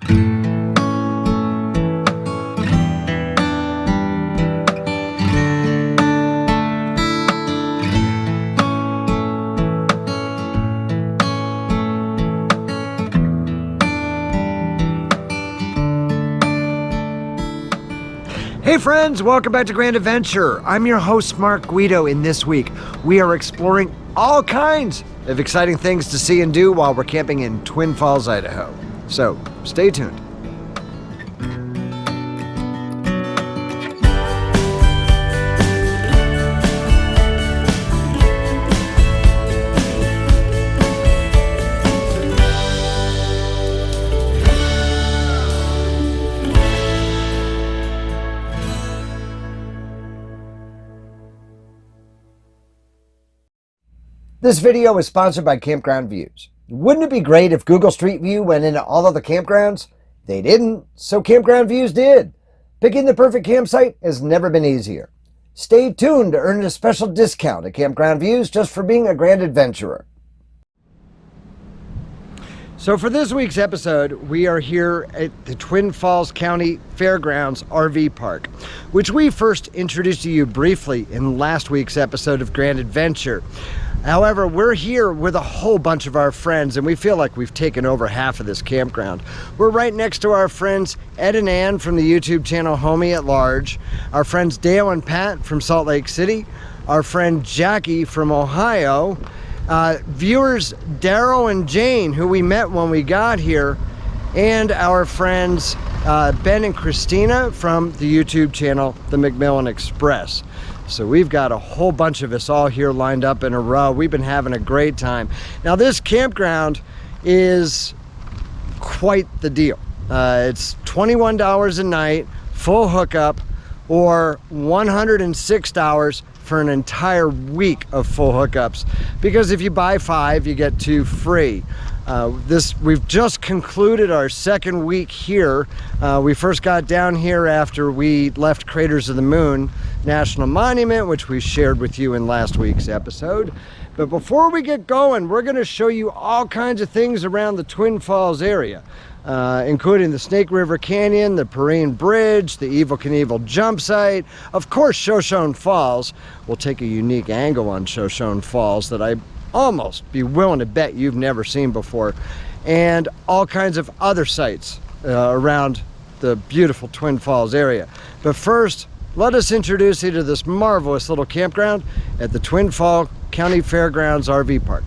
Hey friends, welcome back to Grand Adventure. I'm your host, Mark Guido, and this week we are exploring all kinds of exciting things to see and do while we're camping in Twin Falls, Idaho. So stay tuned. This video is sponsored by Campground Views. Wouldn't it be great if Google Street View went into all of the campgrounds? They didn't, so Campground Views did. Picking the perfect campsite has never been easier. Stay tuned to earn a special discount at Campground Views just for being a grand adventurer. So for this week's episode, we are here at the Twin Falls County Fairgrounds RV Park, which we first introduced to you briefly in last week's episode of Grand Adventure. However, we're here with a whole bunch of our friends, and we feel like we've taken over half of this campground. We're right next to our friends Ed and Ann from the YouTube channel Homie at Large, our friends Dale and Pat from Salt Lake City, our friend Jackie from Ohio, viewers Daryl and Jane, who we met when we got here, and our friends Ben and Christina from the YouTube channel The McMillan Express. So we've got a whole bunch of us all here lined up in a row. We've been having a great time. Now this campground is quite the deal. It's $21 a night, full hookup, or $106 for an entire week of full hookups. Because if you buy 5, you get 2 free. We've just concluded our second week here. We first got down here after we left Craters of the Moon National Monument, which we shared with you in last week's episode. But before we get going, we're going to show you all kinds of things around the Twin Falls area, including the Snake River Canyon, the Perrine Bridge, the Evel Knievel jump site, of course Shoshone Falls. We'll take a unique angle on Shoshone Falls that I almost be willing to bet you've never seen before, and all kinds of other sites around the beautiful Twin Falls area. But first, let us introduce you to this marvelous little campground at the Twin Falls County Fairgrounds RV Park.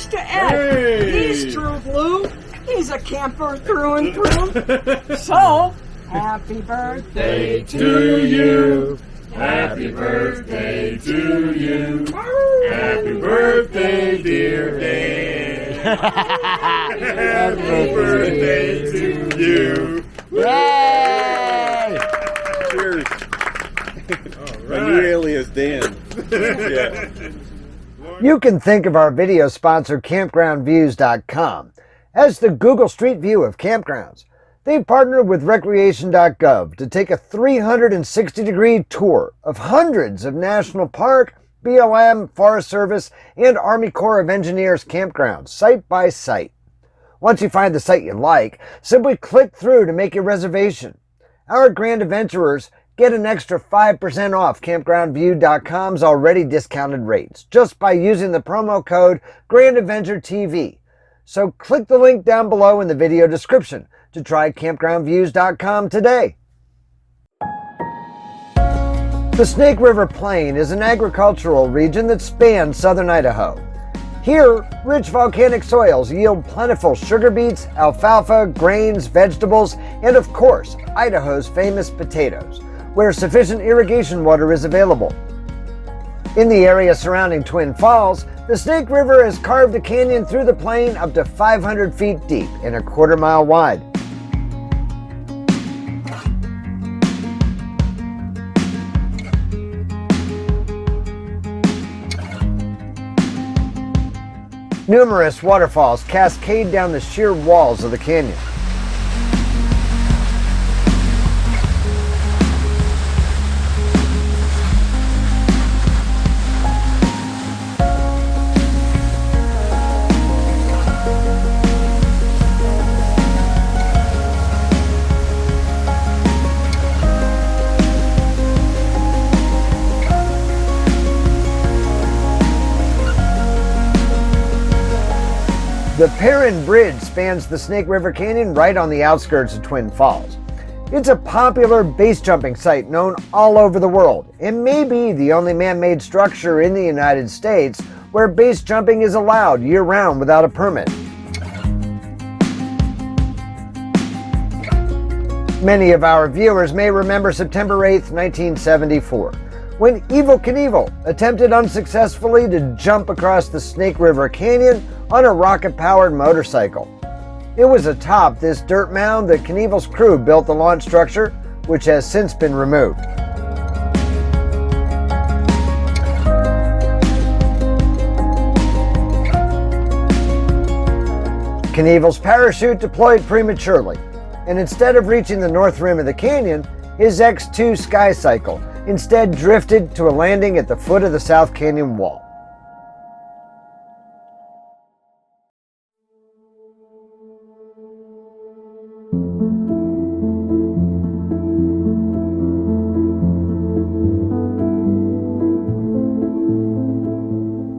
to Ed. Hey. He's true blue. He's a camper through and through. So, happy birthday To you. Happy birthday to you. Happy birthday, dear Ed. Happy birthday to you. Yay! Cheers. Right. My new alias, Dan. Yeah. You can think of our video sponsor, CampgroundViews.com, as the Google Street View of campgrounds. They've partnered with Recreation.gov to take a 360-degree tour of hundreds of National Park, BLM, Forest Service, and Army Corps of Engineers campgrounds, site by site. Once you find the site you like, simply click through to make your reservation. Our Grand Adventurers get an extra 5% off CampgroundView.com's already discounted rates just by using the promo code GrandAdventureTV. So click the link down below in the video description to try CampgroundViews.com today. The Snake River Plain is an agricultural region that spans southern Idaho. Here, rich volcanic soils yield plentiful sugar beets, alfalfa, grains, vegetables, and of course, Idaho's famous potatoes, where sufficient irrigation water is available. In the area surrounding Twin Falls, the Snake River has carved a canyon through the plain up to 500 feet deep and a quarter-mile wide. Numerous waterfalls cascade down the sheer walls of the canyon. The Perrin Bridge spans the Snake River Canyon right on the outskirts of Twin Falls. It's a popular base jumping site known all over the world. It may be the only man-made structure in the United States where base jumping is allowed year-round without a permit. Many of our viewers may remember September 8, 1974, when Evel Knievel attempted unsuccessfully to jump across the Snake River Canyon on a rocket-powered motorcycle. It was atop this dirt mound that Knievel's crew built the launch structure, which has since been removed. Knievel's parachute deployed prematurely, and instead of reaching the north rim of the canyon, his X-2 Skycycle instead drifted to a landing at the foot of the South Canyon wall.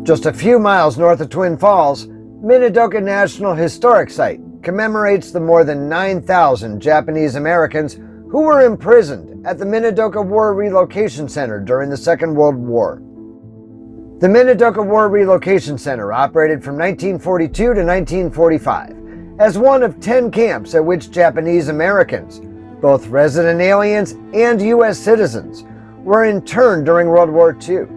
Just a few miles north of Twin Falls, Minidoka National Historic Site commemorates the more than 9,000 Japanese Americans who were imprisoned at the Minidoka War Relocation Center during the Second World War. The Minidoka War Relocation Center operated from 1942 to 1945 as one of 10 camps at which Japanese Americans, both resident aliens and U.S. citizens, were interned during World War II.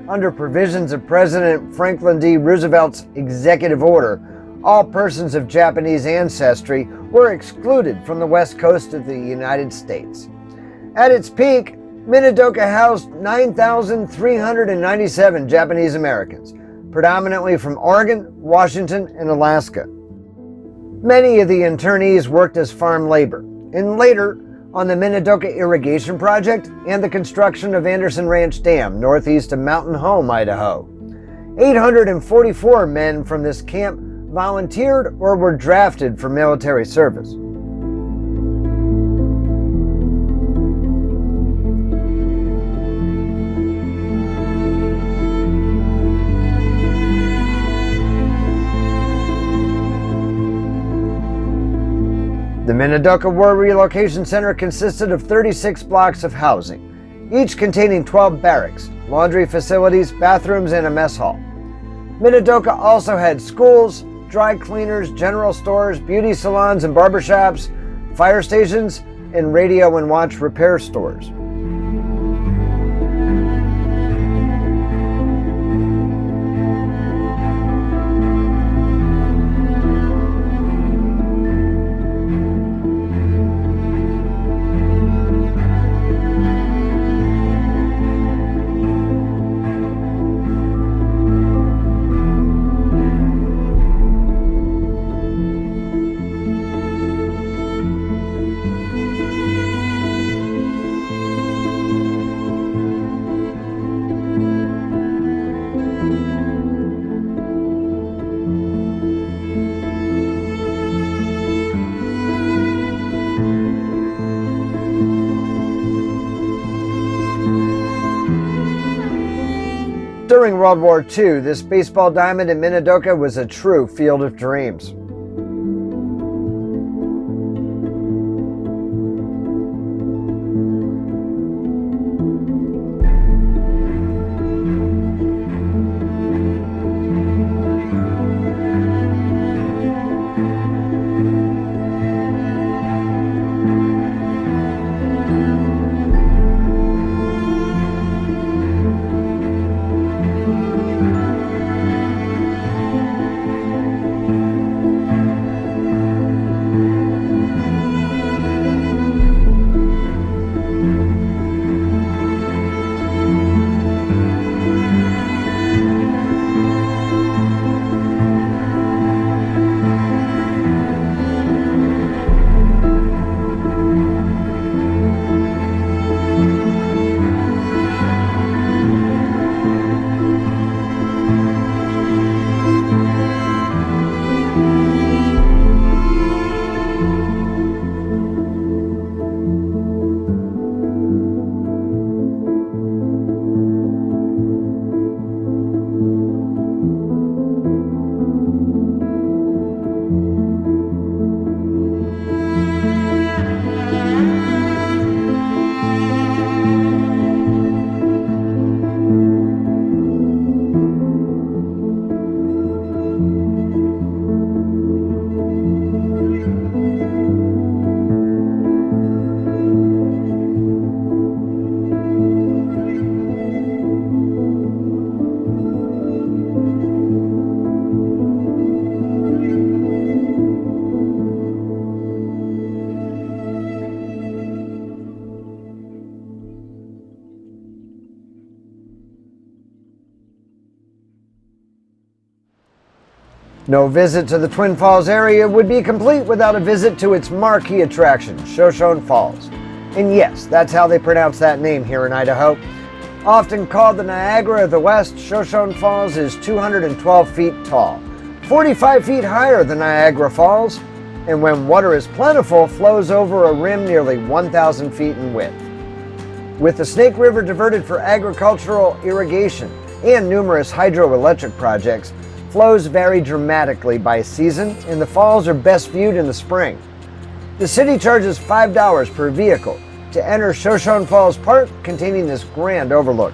Under provisions of President Franklin D. Roosevelt's executive order, all persons of Japanese ancestry were excluded from the west coast of the United States. At its peak, Minidoka housed 9,397 Japanese Americans, predominantly from Oregon, Washington, and Alaska. Many of the internees worked as farm labor, and later on the Minidoka Irrigation Project and the construction of Anderson Ranch Dam northeast of Mountain Home, Idaho. 844 men from this camp volunteered or were drafted for military service. The Minidoka War Relocation Center consisted of 36 blocks of housing, each containing 12 barracks, laundry facilities, bathrooms, and a mess hall. Minidoka also had schools, dry cleaners, general stores, beauty salons and barbershops, fire stations, and radio and watch repair stores. During World War II, this baseball diamond in Minidoka was a true field of dreams. No visit to the Twin Falls area would be complete without a visit to its marquee attraction, Shoshone Falls. And yes, that's how they pronounce that name here in Idaho. Often called the Niagara of the West, Shoshone Falls is 212 feet tall, 45 feet higher than Niagara Falls, and when water is plentiful, flows over a rim nearly 1,000 feet in width. With the Snake River diverted for agricultural irrigation and numerous hydroelectric projects, flows vary dramatically by season, and the falls are best viewed in the spring. The city charges $5 per vehicle to enter Shoshone Falls Park, containing this grand overlook.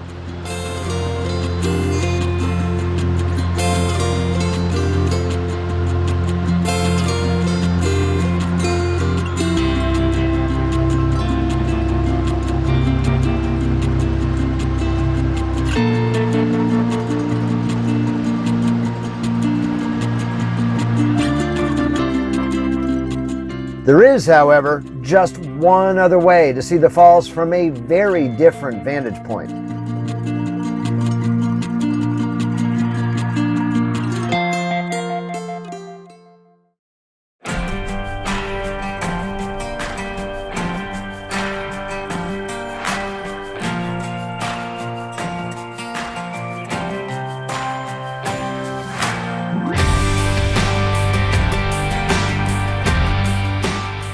There is, however, just one other way to see the falls from a very different vantage point.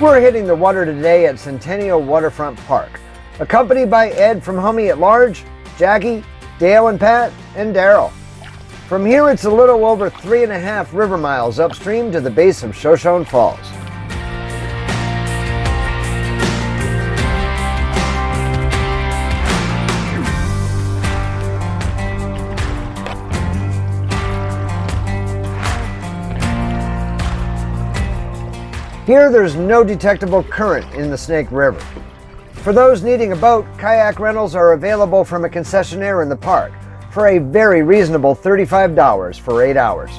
We're hitting the water today at Centennial Waterfront Park, accompanied by Ed from Homie at Large, Jackie, Dale and Pat, and Daryl. From here, it's a little over 3.5 river miles upstream to the base of Shoshone Falls. Here, there's no detectable current in the Snake River. For those needing a boat, kayak rentals are available from a concessionaire in the park for a very reasonable $35 for 8 hours.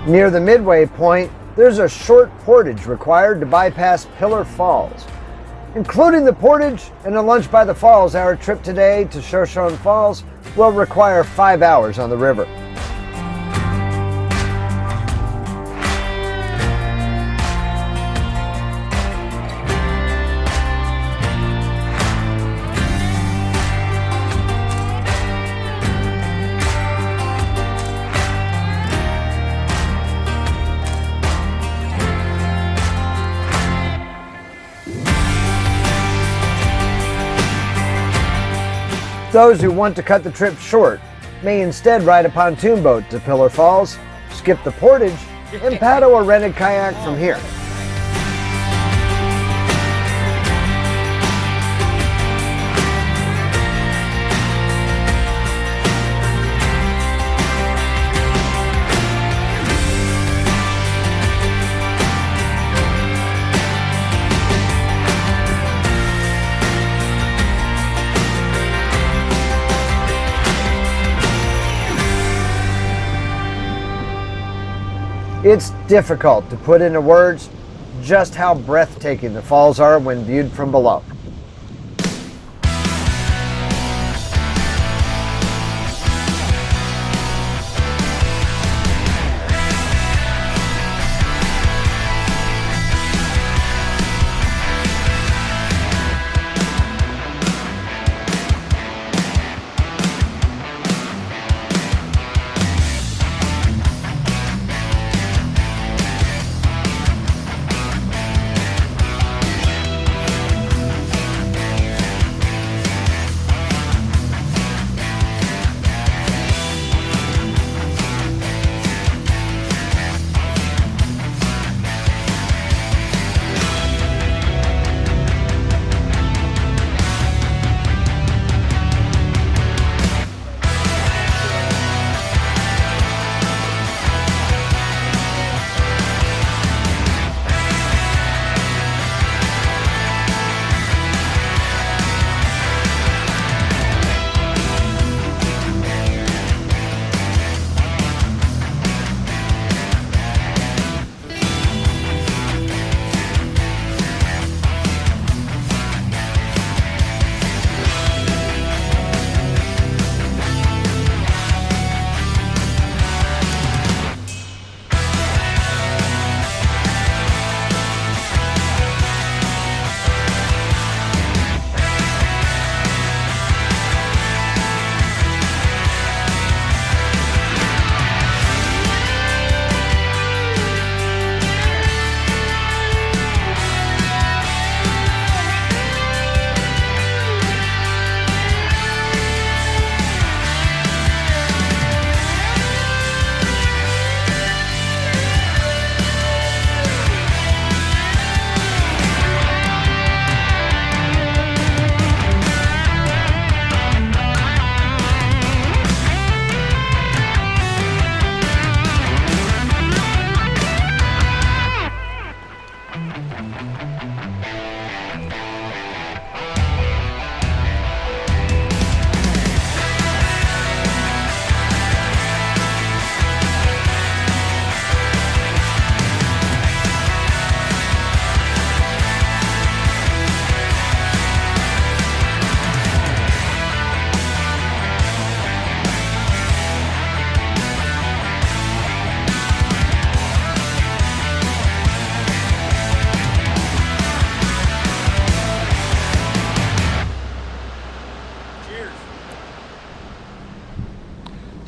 Near the midway point, there's a short portage required to bypass Pillar Falls. Including the portage and a lunch by the falls, our trip today to Shoshone Falls will require 5 hours on the river. Those who want to cut the trip short may instead ride a pontoon boat to Pillar Falls, skip the portage, and paddle a rented kayak from here. It's difficult to put into words just how breathtaking the falls are when viewed from below.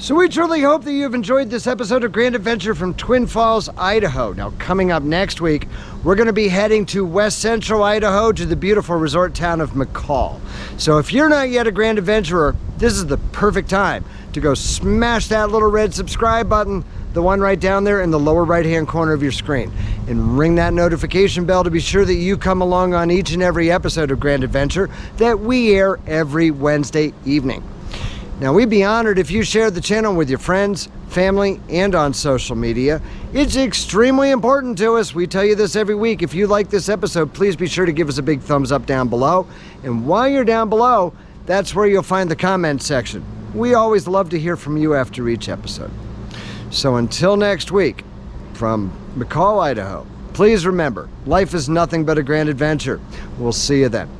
So we truly hope that you've enjoyed this episode of Grand Adventure from Twin Falls, Idaho. Now, coming up next week, we're going to be heading to West Central Idaho to the beautiful resort town of McCall. So if you're not yet a Grand Adventurer, this is the perfect time to go smash that little red subscribe button, the one right down there in the lower right-hand corner of your screen, and ring that notification bell to be sure that you come along on each and every episode of Grand Adventure that we air every Wednesday evening. Now, we'd be honored if you shared the channel with your friends, family, and on social media. It's extremely important to us. We tell you this every week. If you like this episode, please be sure to give us a big thumbs up down below. And while you're down below, that's where you'll find the comment section. We always love to hear from you after each episode. So until next week, from McCall, Idaho, please remember, life is nothing but a grand adventure. We'll see you then.